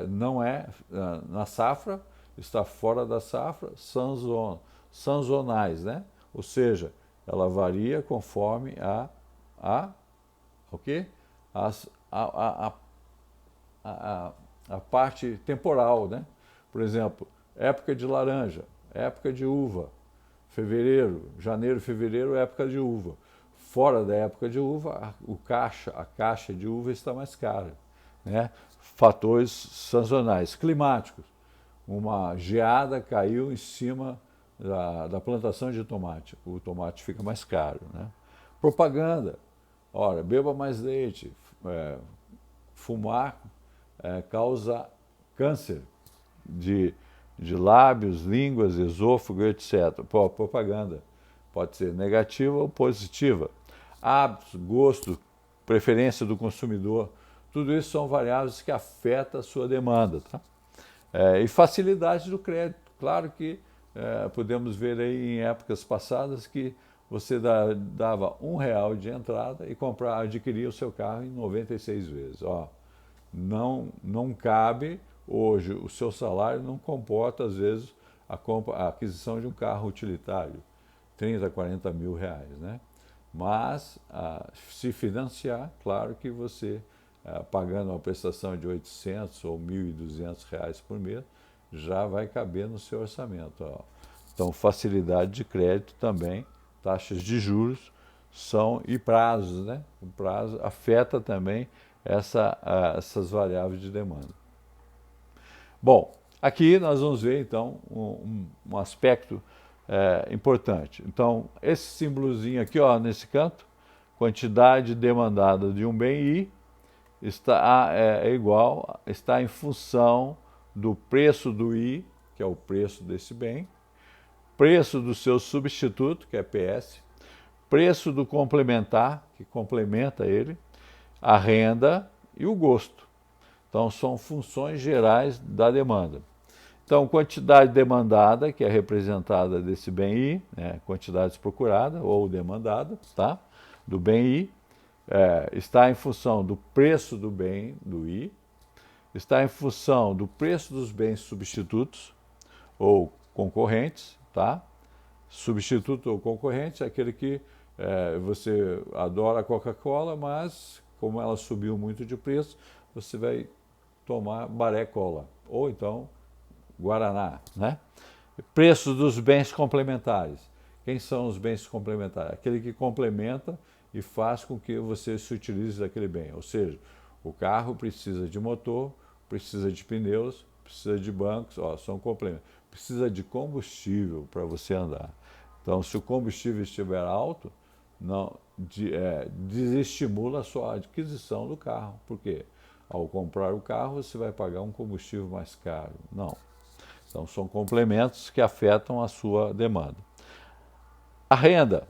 não é na safra, está fora da safra, sazonais, né? Ou seja, ela varia conforme o quê? A parte temporal, né? Por exemplo, época de laranja, época de uva, fevereiro, janeiro, fevereiro, época de uva. Fora da época de uva, a caixa de uva está mais cara, né? Fatores sazonais, climáticos. Uma geada caiu em cima da plantação de tomate, o tomate fica mais caro, né? Propaganda, ora, beba mais leite, fumar causa câncer de lábios, línguas, esôfago, etc. Propaganda pode ser negativa ou positiva. Hábitos, gosto, preferência do consumidor, tudo isso são variáveis que afetam a sua demanda. Tá? E facilidade do crédito. Claro que podemos ver aí em épocas passadas que você dava R$ 1 de entrada e adquiria o seu carro em 96 vezes. Ó, não cabe hoje, o seu salário não comporta, às vezes, a aquisição de um carro utilitário, 30, 40 mil reais, né? Mas, se financiar, claro que você, pagando uma prestação de 800 ou 1.200 reais por mês, já vai caber no seu orçamento. Ó. Então, facilidade de crédito também, taxas de juros e prazos, né? O prazo afeta também essas variáveis de demanda. Bom, aqui nós vamos ver então um aspecto importante. Então, esse símbolozinho aqui, ó, nesse canto, quantidade demandada de um bem I está em função do preço do I, que é o preço desse bem, preço do seu substituto, que é PS, preço do complementar, que complementa ele, a renda e o gosto. Então, são funções gerais da demanda. Então, quantidade demandada, que é representada desse bem I, né, quantidades procuradas ou demandada, tá, do bem I, está em função do preço do bem do I, está em função do preço dos bens substitutos ou concorrentes, tá? Substituto ou concorrente é aquele que você adora a Coca-Cola, mas como ela subiu muito de preço, você vai tomar Baré Cola, ou então Guaraná, né? Preços dos bens complementares. Quem são os bens complementares? Aquele que complementa e faz com que você se utilize daquele bem. Ou seja, o carro precisa de motor, precisa de pneus, precisa de bancos, são complementos. Precisa de combustível para você andar. Então, se o combustível estiver alto, desestimula a sua aquisição do carro. Por quê? Ao comprar o carro, você vai pagar um combustível mais caro. Não. Então, são complementos que afetam a sua demanda. A renda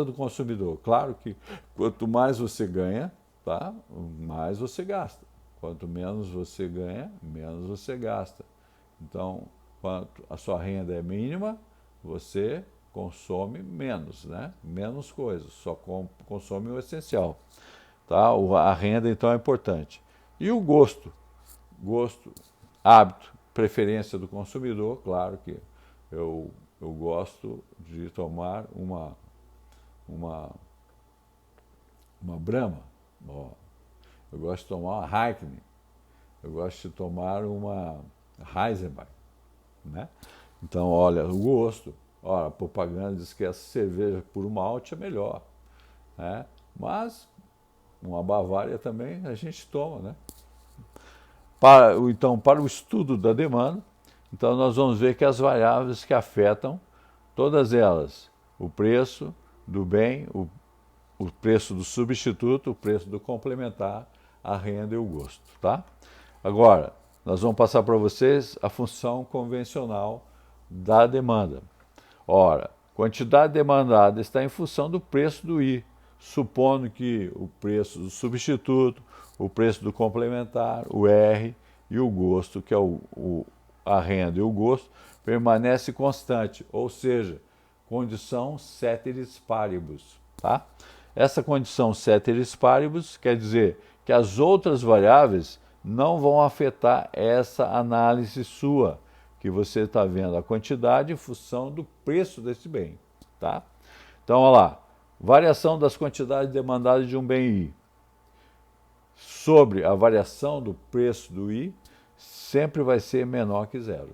do consumidor. Claro que quanto mais você ganha, tá, mais você gasta. Quanto menos você ganha, menos você gasta. Então, quanto a sua renda é mínima, você consome menos, né? Menos coisas, só consome o essencial. tá? A renda, então, é importante. E o gosto? Gosto, hábito, preferência do consumidor, claro que eu gosto de tomar uma Brahma, ó. Eu gosto de tomar uma Heineken, eu gosto de tomar uma Heisenberg, né? Então, olha, o gosto. Ora, a propaganda diz que essa cerveja por malte é melhor, né? Mas uma Bavária também a gente toma, né? Então, para o estudo da demanda, então nós vamos ver que as variáveis que afetam todas elas, o preço do bem, o preço do substituto, o preço do complementar, a renda e o gosto, tá? Agora, nós vamos passar para vocês a função convencional da demanda. Ora, quantidade demandada está em função do preço do I, supondo que o preço do substituto, o preço do complementar, o R e o gosto, que é a renda e o gosto, permanece constante, ou seja, condição ceteris paribus, tá? Essa condição ceteris paribus quer dizer que as outras variáveis não vão afetar essa análise sua, que você está vendo a quantidade em função do preço desse bem, tá? Então, olha lá, variação das quantidades demandadas de um bem I sobre a variação do preço do I sempre vai ser menor que zero,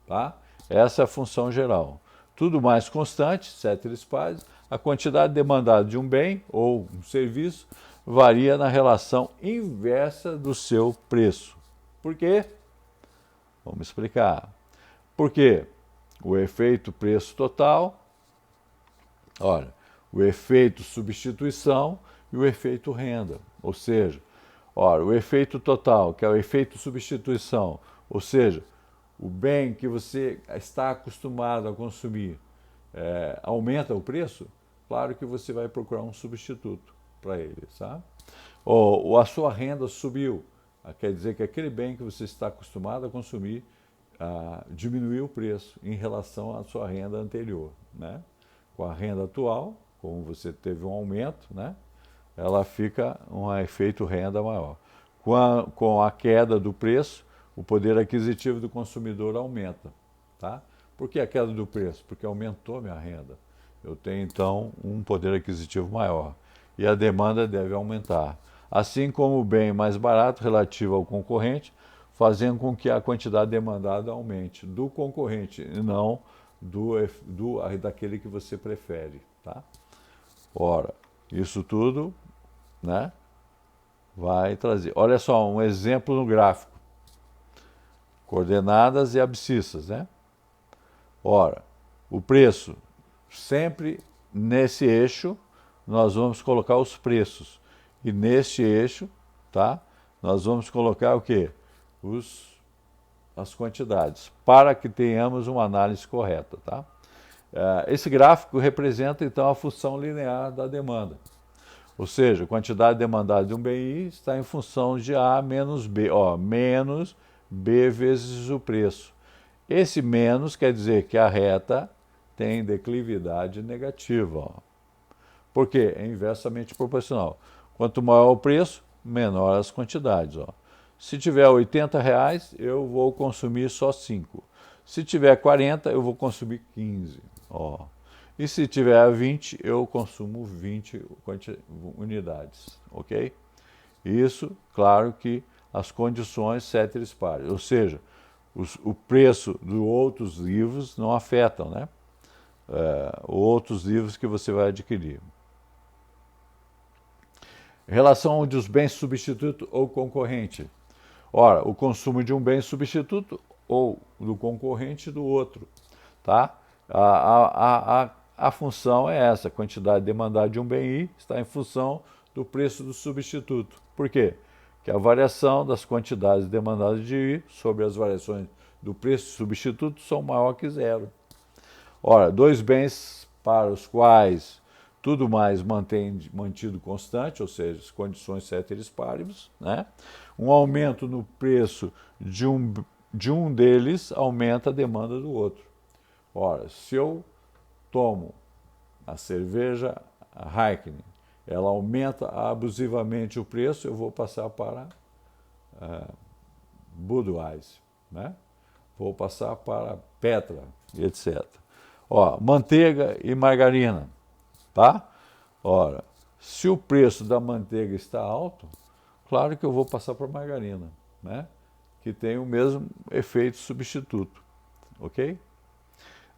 tá? Essa é a função geral. Tudo mais constante, ceteris paribus, a quantidade demandada de um bem ou um serviço varia na relação inversa do seu preço. Por quê? Vamos explicar. Por quê? O efeito preço total, olha, o efeito substituição e o efeito renda. Ou seja, olha, o efeito total, que é o efeito substituição, ou seja, o bem que você está acostumado a consumir aumenta o preço, claro que você vai procurar um substituto para ele, sabe? Ou a sua renda subiu, quer dizer que aquele bem que você está acostumado a consumir diminuiu o preço em relação à sua renda anterior, né? Com a renda atual, como você teve um aumento, né? Ela fica um efeito renda maior. Com a queda do preço, o poder aquisitivo do consumidor aumenta, tá? Por que a queda do preço? Porque aumentou minha renda. Eu tenho, então, um poder aquisitivo maior. E a demanda deve aumentar. Assim como o bem mais barato relativo ao concorrente, fazendo com que a quantidade demandada aumente do concorrente e não daquele que você prefere, tá? Ora, isso tudo, né, vai trazer. Olha só, um exemplo no gráfico. Coordenadas e abscissas, né? Ora, o preço, sempre nesse eixo, nós vamos colocar os preços. E neste eixo, tá? Nós vamos colocar o quê? As quantidades, para que tenhamos uma análise correta, tá? Esse gráfico representa, então, a função linear da demanda. Ou seja, a quantidade demandada de um bem I está em função de A menos B, menos B vezes o preço. Esse menos quer dizer que a reta tem declividade negativa. Por quê? É inversamente proporcional. Quanto maior o preço, menor as quantidades. Se tiver R$80, eu vou consumir só 5. Se tiver 40, eu vou consumir 15. E se tiver 20, eu consumo 20 unidades, ok? Isso, claro que as condições ceteris paribus, ou seja, o preço de outros livros não afetam, né? Outros livros que você vai adquirir. Em relação dos bens substituto ou concorrente. Ora, o consumo de um bem substituto ou do concorrente do outro, tá? A função é essa, a quantidade demandada de um bem I está em função do preço do substituto. Por quê? Que a variação das quantidades demandadas de I sobre as variações do preço do substituto são maior que zero. Ora, dois bens para os quais tudo mais mantido constante, ou seja, as condições ceteris paribus, né? Um aumento no preço de um deles aumenta a demanda do outro. Ora, se eu tomo a cerveja Heineken ela aumenta abusivamente o preço, eu vou passar para Budweiser, né? Vou passar para Petra, etc. Ó, manteiga e margarina, tá? Ora, se o preço da manteiga está alto, claro que eu vou passar para margarina, né? Que tem o mesmo efeito substituto, ok?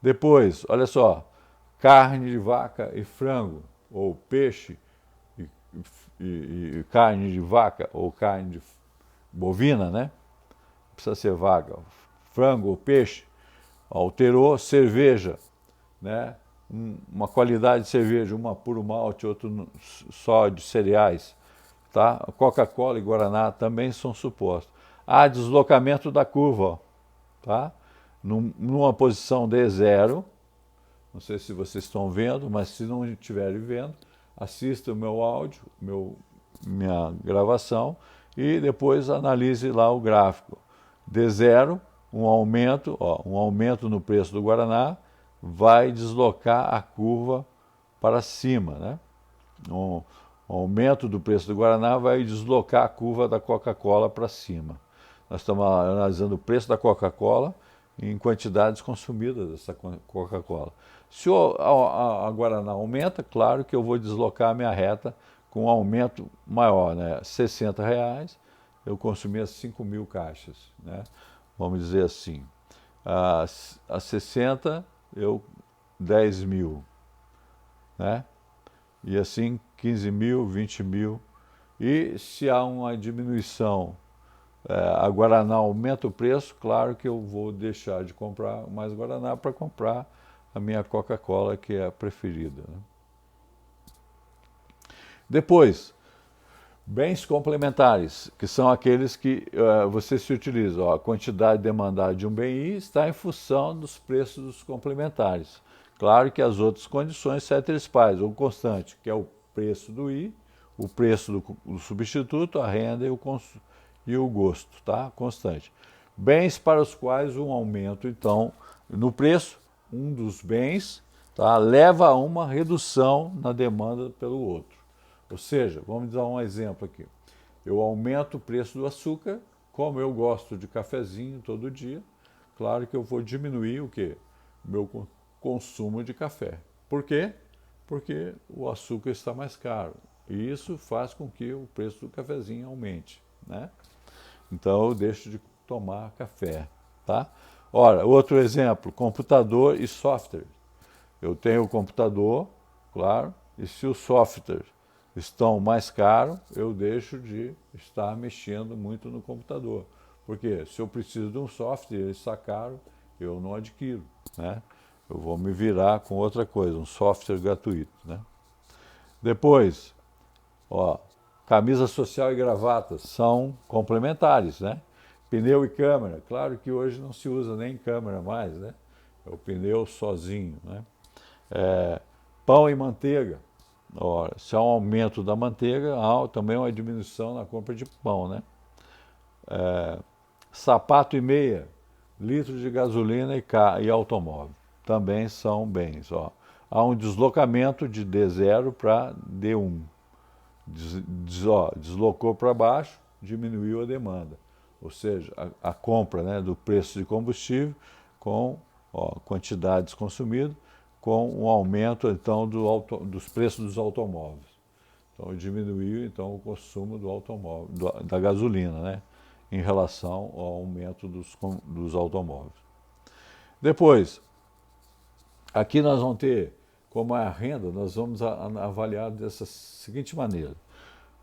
Depois, olha só, carne de vaca e frango, ou peixe e, e carne de vaca, ou carne de bovina, né? Precisa ser vaga, frango ou peixe, alterou, cerveja, né? Uma qualidade de cerveja, uma puro malte, outra só de cereais, tá? Coca-Cola e Guaraná também são supostos. Deslocamento da curva, ó, tá? Numa posição de zero, não sei se vocês estão vendo, mas se não estiverem vendo, assista o meu áudio, minha gravação, e depois analise lá o gráfico. De zero, um aumento no preço do Guaraná vai deslocar a curva para cima, né? Um aumento do preço do Guaraná vai deslocar a curva da Coca-Cola para cima. Nós estamos analisando o preço da Coca-Cola em quantidades consumidas dessa Coca-Cola. Se a Guaraná aumenta, claro que eu vou deslocar a minha reta com um aumento maior, né? R$ 60, eu consumia 5.000 caixas, né? Vamos dizer assim. A 60, eu 10.000, né? E assim 15.000, 20.000. E se há uma diminuição, a Guaraná aumenta o preço, claro que eu vou deixar de comprar mais Guaraná para comprar a minha Coca-Cola, que é a preferida, né? Depois, bens complementares, que são aqueles que você se utiliza. Ó, a quantidade demandada de um bem I está em função dos preços dos complementares. Claro que as outras condições ceteris paribus, o constante, que é o preço do I, o preço do substituto, a renda e o gosto, tá? Constante. Bens para os quais um aumento, então, no preço, um dos bens, tá, leva a uma redução na demanda pelo outro. Ou seja, vamos dar um exemplo aqui. Eu aumento o preço do açúcar, como eu gosto de cafezinho todo dia, claro que eu vou diminuir o quê? Meu consumo de café. Por quê? Porque o açúcar está mais caro. E isso faz com que o preço do cafezinho aumente, né? Então eu deixo de tomar café, tá? Ora, outro exemplo, computador e software. Eu tenho o computador, claro, e se o software estão mais caros, eu deixo de estar mexendo muito no computador. Porque se eu preciso de um software e ele está caro, eu não adquiro, né? Eu vou me virar com outra coisa, um software gratuito, né? Depois, ó, camisa social e gravata são complementares, né? Pneu e câmera, claro que hoje não se usa nem câmera mais, né? É o pneu sozinho, né? Pão e manteiga. Ora, se há um aumento da manteiga, há também uma diminuição na compra de pão, né? Sapato e meia, litro de gasolina e automóvel. Também são bens. Ó. Há um deslocamento de D0 para D1. Deslocou para baixo, diminuiu a demanda. Ou seja, a compra, né, do preço de combustível com quantidades consumidas, com um aumento então dos preços dos automóveis. Então diminuiu então o consumo do automóvel, da gasolina, né, em relação ao aumento dos automóveis. Depois, aqui nós vamos ter, como é a renda, nós vamos avaliar dessa seguinte maneira.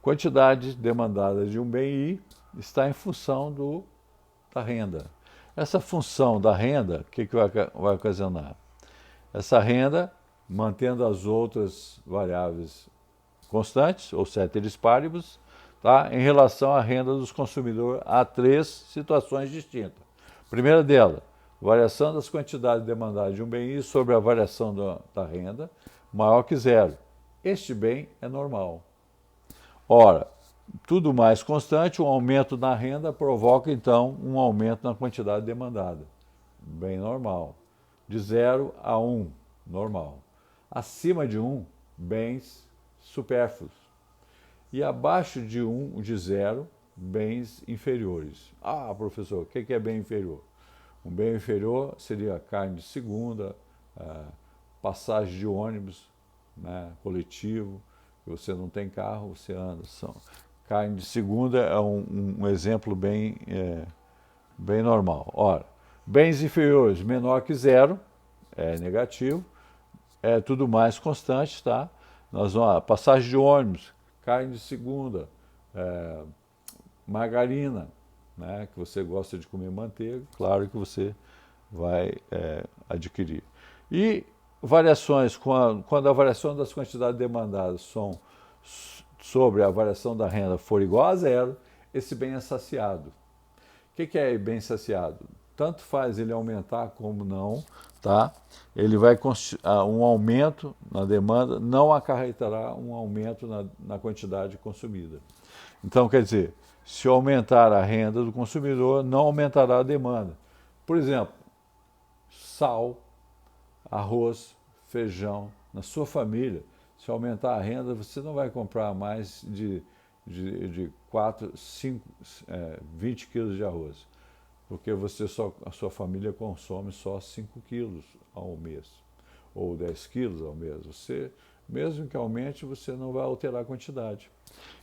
Quantidade demandada de um bem I está em função da renda. Essa função da renda, o que vai ocasionar? Essa renda, mantendo as outras variáveis constantes, ou ceteris paribus, tá? Em relação à renda dos consumidores, há 3 situações distintas. Primeira dela, variação das quantidades demandadas de um bem I sobre a variação da renda, maior que zero. Este bem é normal. Ora, tudo mais constante, um aumento na renda provoca, então, um aumento na quantidade demandada. Bem normal. De 0 a 1, normal. Acima de 1, bens supérfluos. E abaixo de 1, de 0, bens inferiores. Ah, professor, o que é bem inferior? Um bem inferior seria carne de segunda, passagem de ônibus, né, coletivo, que você não tem carro, você anda. Carne de segunda é um exemplo bem normal. Ora, bens inferiores menor que 0, é negativo, é tudo mais constante, tá? Nós vamos, passagem de ônibus, carne de segunda, margarina, né, que você gosta de comer manteiga, claro que você vai adquirir. E variações, quando a variação das quantidades demandadas são sobre a variação da renda for igual a 0, esse bem é saciado. O que é bem saciado? Tanto faz ele aumentar como não, tá? Ele vai um aumento na demanda não acarretará um aumento na quantidade consumida. Então, quer dizer, se aumentar a renda do consumidor, não aumentará a demanda. Por exemplo, sal, arroz, feijão, na sua família, se aumentar a renda, você não vai comprar mais de 4, 5, 20 quilos de arroz, porque a sua família consome só 5 quilos ao mês, ou 10 quilos ao mês. Você, mesmo que aumente, você não vai alterar a quantidade.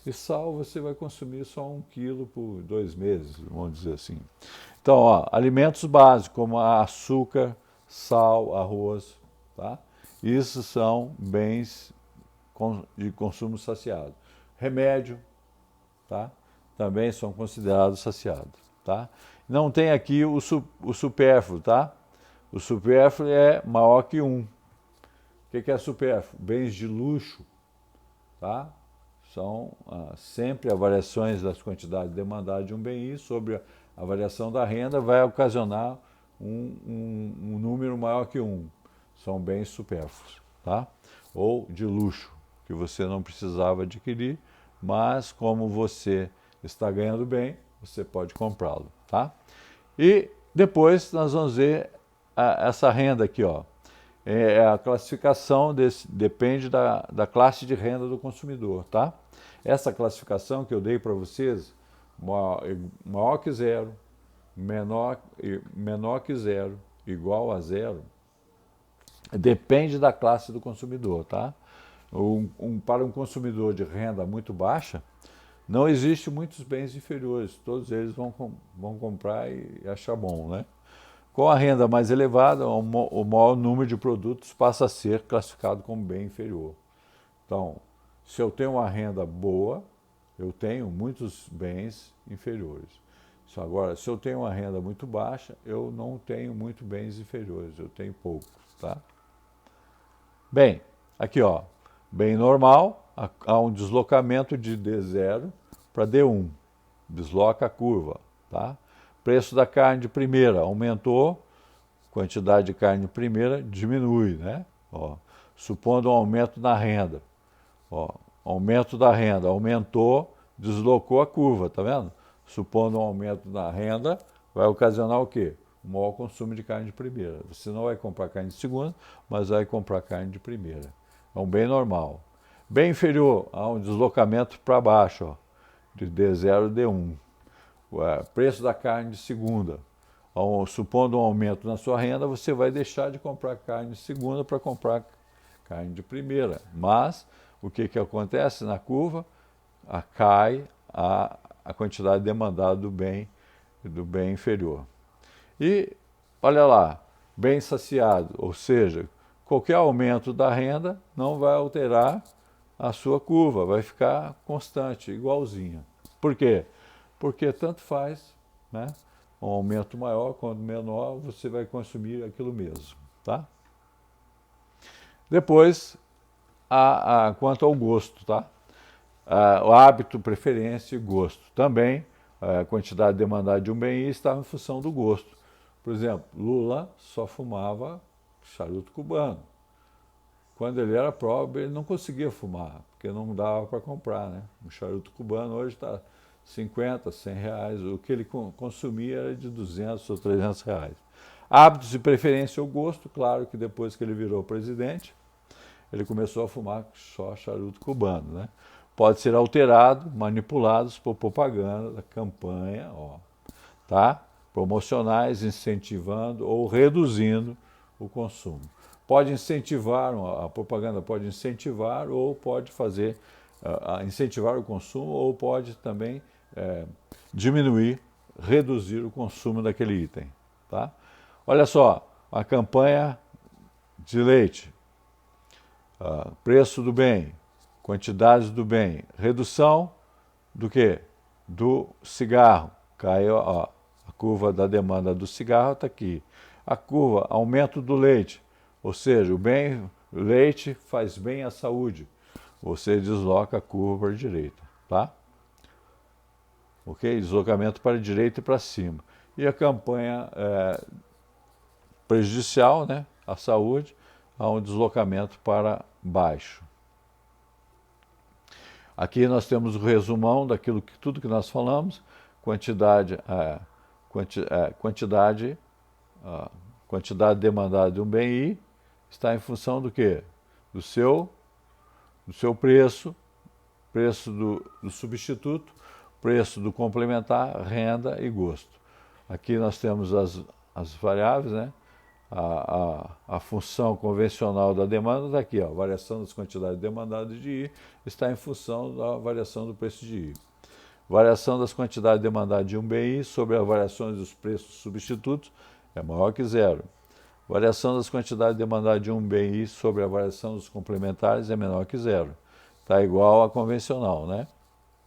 E sal você vai consumir só 1 quilo por 2 meses, vamos dizer assim. Então, alimentos básicos como açúcar, sal, arroz, tá? Isso são bens de consumo saciado. Remédio, tá? Também são considerados saciados, tá? Não tem aqui o supérfluo, tá? O supérfluo é maior que 1. O que é supérfluo? Bens de luxo, tá? São sempre as variações das quantidades demandadas de um bem sobre a variação da renda vai ocasionar um número maior que 1. São bens supérfluos, tá? Ou de luxo, que você não precisava adquirir, mas como você está ganhando bem, você pode comprá-lo, tá? E depois nós vamos ver essa renda aqui, ó. A classificação depende da classe de renda do consumidor, tá? Essa classificação que eu dei para vocês, maior que 0, menor que 0, igual a 0, depende da classe do consumidor, tá? Para um consumidor de renda muito baixa, não existe muitos bens inferiores, todos eles vão comprar e achar bom, né? Com a renda mais elevada, o maior número de produtos passa a ser classificado como bem inferior. Então, se eu tenho uma renda boa, eu tenho muitos bens inferiores. Agora, se eu tenho uma renda muito baixa, eu não tenho muitos bens inferiores, eu tenho poucos, tá? Bem, aqui ó, bem normal, há um deslocamento de D0 para D1, desloca a curva, tá? Preço da carne de primeira aumentou, quantidade de carne de primeira diminui, né? Ó, supondo um aumento na renda, ó, aumento da renda aumentou, deslocou a curva, tá vendo? Supondo um aumento na renda, vai ocasionar o quê? O maior consumo de carne de primeira. Você não vai comprar carne de segunda, mas vai comprar carne de primeira. É um bem normal. Bem inferior a um deslocamento para baixo, ó, de D0 a D1. Preço da carne de segunda. Supondo um aumento na sua renda, você vai deixar de comprar carne de segunda para comprar carne de primeira. Mas o que acontece na curva? Cai a quantidade demandada do bem inferior. E, olha lá, bem saciado, ou seja, qualquer aumento da renda não vai alterar a sua curva, vai ficar constante, igualzinha. Por quê? Porque tanto faz, né? Um aumento maior, quanto menor, você vai consumir aquilo mesmo, tá? Depois, quanto ao gosto, tá? O hábito, preferência e gosto. Também, a quantidade demandada de um bem está em função do gosto. Por exemplo, Lula só fumava charuto cubano. Quando ele era pobre, ele não conseguia fumar, porque não dava para comprar, né? Um charuto cubano hoje está 50, 100 reais. O que ele consumia era de 200 ou 300 reais. Hábitos e preferência ou gosto, claro que depois que ele virou presidente, ele começou a fumar só charuto cubano, né? Pode ser alterado, manipulados por propaganda da campanha, ó, tá? Promocionais, incentivando ou reduzindo o consumo. Pode incentivar, a propaganda pode incentivar ou pode fazer, incentivar o consumo ou pode também diminuir, reduzir o consumo daquele item, tá? Olha só, a campanha de leite, preço do bem, quantidades do bem, redução do quê? Do cigarro. Caiu, ó, a curva da demanda do cigarro está aqui. A curva, aumento do leite, ou seja, o leite faz bem à saúde. Você desloca a curva para a direita, tá? Ok? Deslocamento para a direita e para cima. E a campanha prejudicial, né, à saúde, há um deslocamento para baixo. Aqui nós temos o resumão daquilo que tudo que nós falamos, quantidade demandada de um bem I está em função do quê? Do seu preço, preço do substituto, preço do complementar, renda e gosto. Aqui nós temos as variáveis, né? A função convencional da demanda está aqui, ó, a variação das quantidades demandadas de I está em função da variação do preço de I. Variação das quantidades demandadas de um BI sobre as variações dos preços substitutos é maior que zero. Variação das quantidades demandadas de um BI sobre a variação dos complementares é menor que zero. Está igual à convencional, né?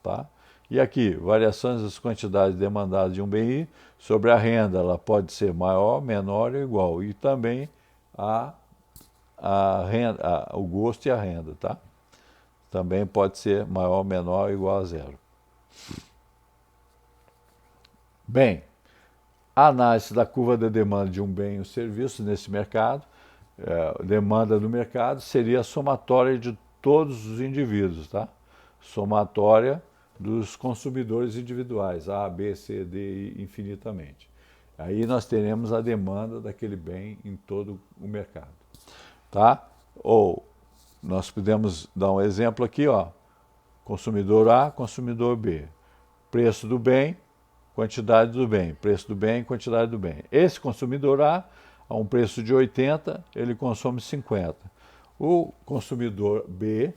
Tá? E aqui, variações das quantidades demandadas de um BI sobre a renda, ela pode ser maior, menor ou igual. E também o gosto e a renda, tá? Também pode ser maior, menor ou igual a zero. Bem, a análise da curva de demanda de um bem ou serviço nesse mercado, demanda do mercado, seria a somatória de todos os indivíduos, tá? Somatória dos consumidores individuais, A, B, C, D e infinitamente. Aí nós teremos a demanda daquele bem em todo o mercado, tá? Ou nós podemos dar um exemplo aqui, ó, consumidor A, consumidor B, preço do bem, quantidade do bem, preço do bem, quantidade do bem. Esse consumidor A, a um preço de 80, ele consome 50. O consumidor B,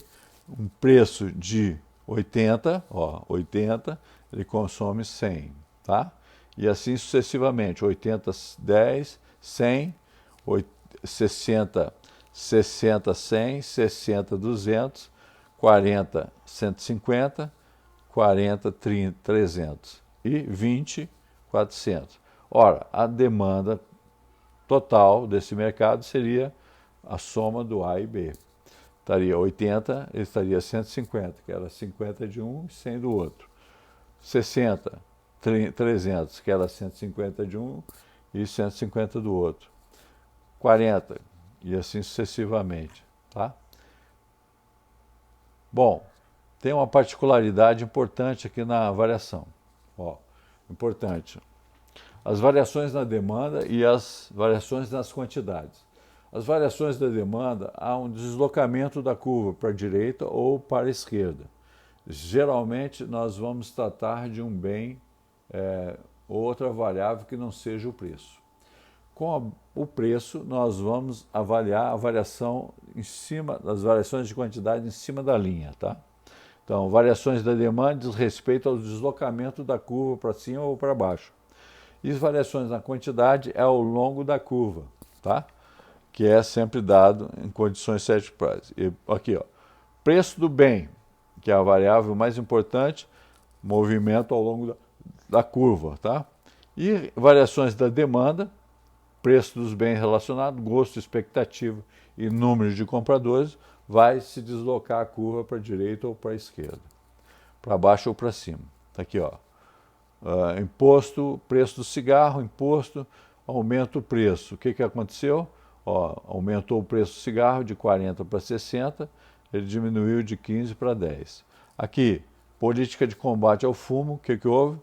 um preço de 80, ó, 80, ele consome 100, tá? E assim sucessivamente, 80, 10, 100, 60, 60, 100, 60, 200, 40, 150, 40, 30, 300 e 20, 400. Ora, a demanda total desse mercado seria a soma do A e B. Estaria 80, ele estaria 150, que era 50 de um e 100 do outro. 60, 300, que era 150 de um e 150 do outro. 40, e assim sucessivamente, tá? Bom, tem uma particularidade importante aqui na variação. Ó, importante. As variações na demanda e as variações nas quantidades. As variações da demanda, há um deslocamento da curva para a direita ou para a esquerda. Geralmente, nós vamos tratar de um bem ou outra variável que não seja o preço. Com o preço, nós vamos avaliar a variação em cima das variações de quantidade em cima da linha, tá? Então, variações da demanda diz respeito ao deslocamento da curva para cima ou para baixo. E as variações na quantidade é ao longo da curva, tá? Que é sempre dado em condições set price. E aqui, ó, preço do bem, que é a variável mais importante, movimento ao longo da curva, tá? E variações da demanda, preço dos bens relacionados, gosto, expectativa e número de compradores, vai se deslocar a curva para a direita ou para a esquerda, para baixo ou para cima. Tá aqui, ó. Imposto, preço do cigarro, imposto, aumenta o preço. O que aconteceu? Ó, aumentou o preço do cigarro de 40 para 60, ele diminuiu de 15 para 10. Aqui, política de combate ao fumo, o que houve?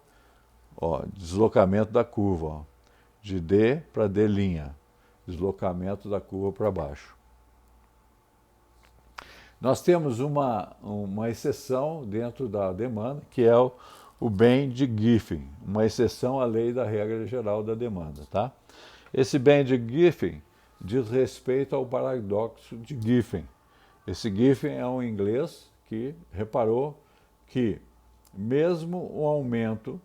Ó, deslocamento da curva, ó, de D para D', deslocamento da curva para baixo. Nós temos uma exceção dentro da demanda, que é o bem de Giffen, uma exceção à lei da regra geral da demanda. Tá? Esse bem de Giffen diz respeito ao paradoxo de Giffen. Esse Giffen é um inglês que reparou que mesmo um aumento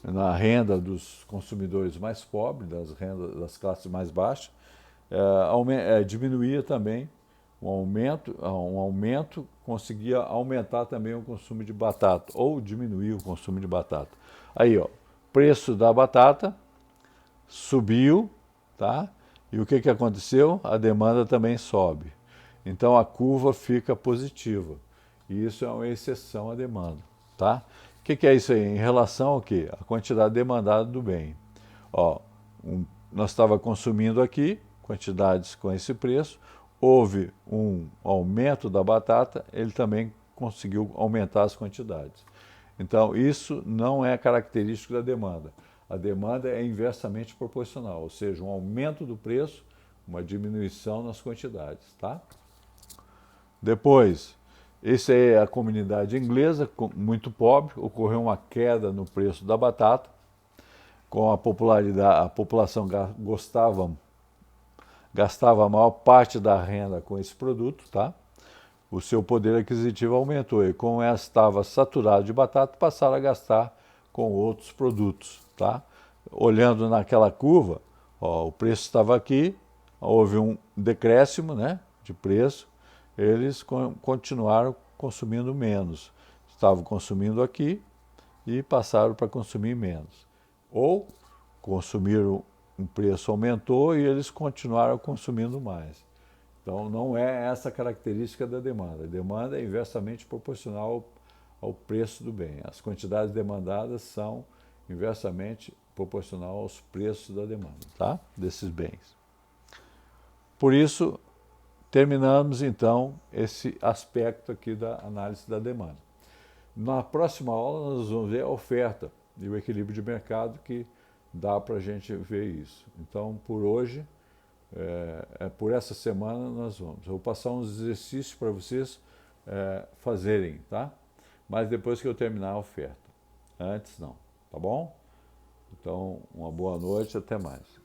na renda dos consumidores mais pobres, das classes mais baixas, diminuía também um aumento conseguia aumentar também o consumo de batata, ou diminuir o consumo de batata. Aí, ó, preço da batata subiu, tá? E o que aconteceu? A demanda também sobe. Então a curva fica positiva. E isso é uma exceção à demanda, tá? O que é isso aí? Em relação ao quê? A quantidade demandada do bem. Ó, nós estávamos consumindo aqui quantidades com esse preço, houve um aumento da batata, ele também conseguiu aumentar as quantidades. Então, isso não é característico da demanda. A demanda é inversamente proporcional, ou seja, um aumento do preço, uma diminuição nas quantidades, tá? Depois, essa é a comunidade inglesa, muito pobre, ocorreu uma queda no preço da batata, com a população gastava a maior parte da renda com esse produto, tá? O seu poder aquisitivo aumentou e como estava saturado de batata, passaram a gastar com outros produtos, tá? Olhando naquela curva, ó, o preço estava aqui, houve um decréscimo, né, de preço, eles continuaram consumindo menos. Estavam consumindo aqui e passaram para consumir menos. Ou consumiram, o preço aumentou e eles continuaram consumindo mais. Então, não é essa a característica da demanda. A demanda é inversamente proporcional ao preço do bem. As quantidades demandadas são inversamente proporcional aos preços da demanda, tá? Desses bens. Por isso, terminamos então esse aspecto aqui da análise da demanda. Na próxima aula nós vamos ver a oferta e o equilíbrio de mercado que dá para a gente ver isso. Então, por hoje, por essa semana nós vamos. Eu vou passar uns exercícios para vocês fazerem, tá? Mas depois que eu terminar a oferta. Antes não, tá bom? Então, uma boa noite, até mais.